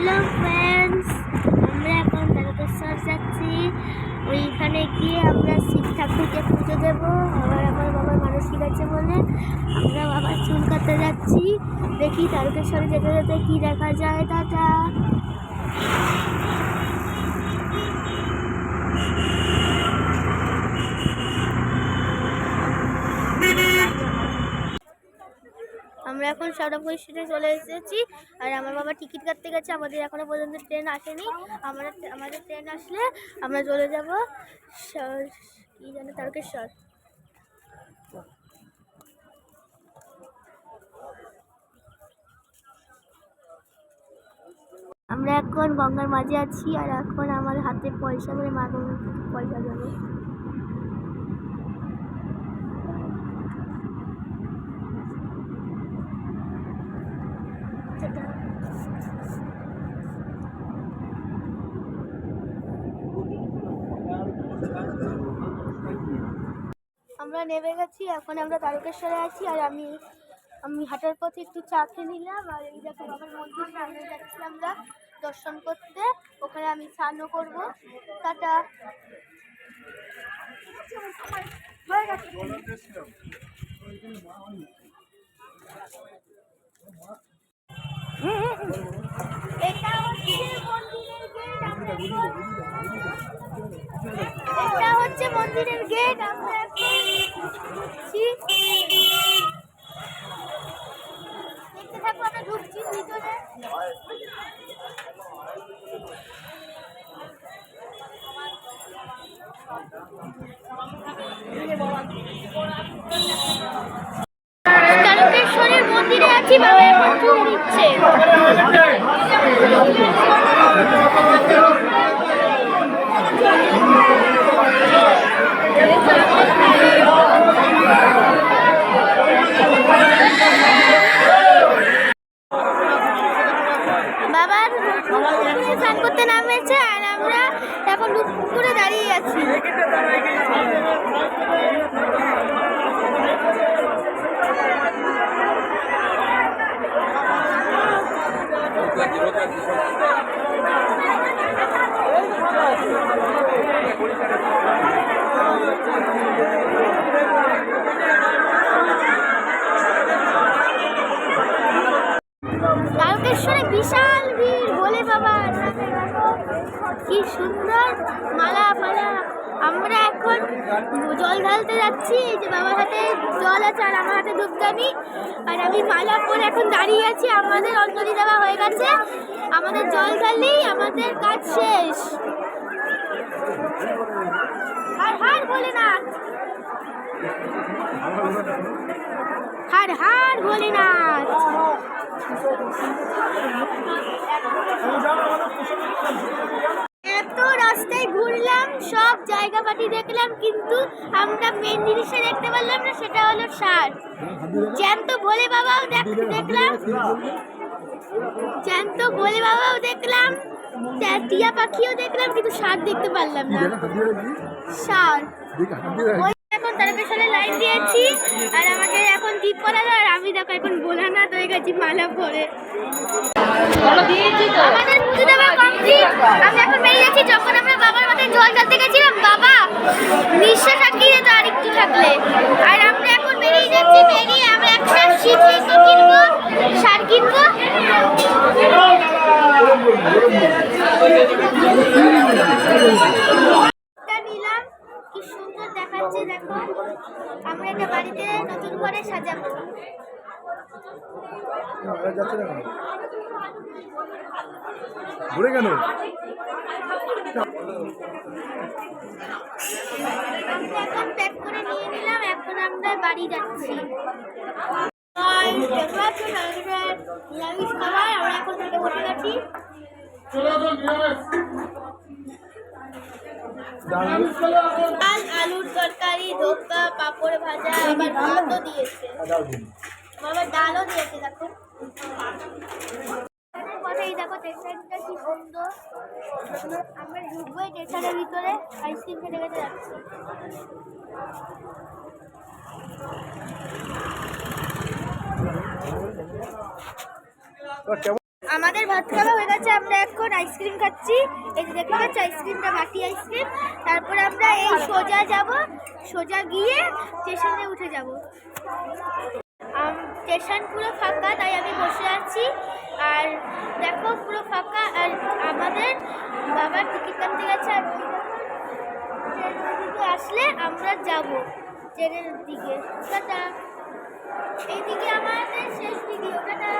Hello friends, আমরা এখন তারকেশ্বর যাচ্ছি। ওইখানে গিয়ে আমরা শিব ঠাকুরকে পুজো দেবো। আবার আমার বাবার মানসিক আছে বলে আমরা বাবার চুল কাটতে যাচ্ছি। দেখি তারকেশ্বরে যেতে যেতে কী দেখা যায়। টাটা। আমরা এখন সৌরভগঞ্জ স্টেশনে চলে এসেছি। আর আমার বাবা টিকিট কাটতে গেছে। আমাদের এখনো পর্যন্ত ট্রেন আসেনি। আমাদের ট্রেন আসলে আমরা চলে যাব কি জানো তারকেশ্বর। আমরা এখন গঙ্গার মাঝে আছি। আর এখন আমার হাতে পয়সা বলে পয়সা দেবো। আমরা নেমে গেছি। এখন আমরা তারকেশ্বরে আছি। আর আমি হাঁটার পথে একটু চা খেয়ে নিলাম। আর এই দেখো বাবার মন্দির সামনে যাচ্ছি আমরা দর্শন করতে। ওখানে আমি স্নানও করবো। টাটা। এটা হচ্ছে মন্দিরের গেট। আমরা দেখতে থাকবো। আমরা ঢুকছি ভিতরে। তারকেশ্বরের মন্দিরে আছি। বাবা এখন চুল দিচ্ছে। বাবার স্নান করতে নামেছে। আর আমরা এখন পুকুরে দাঁড়িয়ে আছি। তারকেশ্বরে বিশাল ভিড় বলে বাবা। কি সুন্দর মালা ফালা। আমরা এখন জল ঢালতে যাচ্ছি। এই যে বাবার হাতে জল আছে আর আমার হাতে ধূপদানি। আর আমি মালা পরে এখন দাঁড়িয়ে আছি। আমাদের অঞ্জলি দেওয়া হয়ে গেছে। আমাদের জল ঢাললেই আমাদের কাজ শেষ। হর হর ভোলেনাথ, হর হর ভোলেনাথ। এত রাস্তায় ঘুরলাম, সব জায়গা পাটি দেখলাম, কিন্তু আমরা মেন জিনিসটা দেখতে পারলাম না। সেটা হলো ষাঁড়। জ্যান্ত ভোলে বাবাও দেখলাম, জ্যান্ত ভোলে বাবাও দেখলাম, টিয়া পাখিও দেখলাম, কিন্তু ষাঁড় দেখতে পারলাম না। ষাঁড় এখন তারকেশ্বরে লাইন দিয়েছি। আর আমাকে এখন দীপ পড়ালো। আর আমি দেখো এখন ভোলানাথ হয়ে গেছি মালা পরে। আমাদের পুজো দেওয়া কমপ্লিট। আমি এখন বেরিয়ে যাচ্ছি। যখন আমরা বাবার মাথায় জল ঢালতে গেছিলাম, বাবা নিঃশ্বাস আটকিয়ে যেত আর একটু থাকলে। আর আমরা এখন বেরিয়ে যাচ্ছি। বেরিয়ে আমরা একটা শিবলিঙ্গ কিনবো, সার কিনবো। নিলাম, কি সুন্দর দেখাচ্ছে দেখো। আমরা এটা বাড়িতে নতুন করে সাজাবো। ঘুরে কেন এখন প্যাক করে নিয়ে নিলাম। এখন আমরা বাড়ি যাচ্ছি। নিরামিষ খাবার আমরা এখন থেকে বসে গেছি। ডাল, আলুর তরকারি, ধোক্কা, পাঁপড় ভাজা, আবার ভাতও দিয়েছে। বাবা ডালও দিয়েছে। দেখো কথাই দেখো স্টেশনটা কি সুন্দর। আমরা ঢুকবো স্টেশনের ভিতরে। আইসক্রিম খেতে খেতে যাচ্ছি। আমাদের ভাত খাওয়া হয়ে গেছে, আমরা এখন আইসক্রিম খাচ্ছি। এই যে দেখতে পাচ্ছি আইসক্রিমটা বাটি আইসক্রিম। তারপরে আমরা এই সোজা যাব, সোজা গিয়ে স্টেশনে উঠে যাব। স্টেশন পুরো ফাঁকা, তাই আমি বসে আছি। আর দেখো পুরো ফাঁকা। আর আমাদের বাবার টিকিট কাটতে গেছে। আর ট্রেনের দিকে আসলে আমরা যাব ট্রেনের দিকে। টাটা। এইদিকে আমাদের শেষ ভিডিও। টাটা।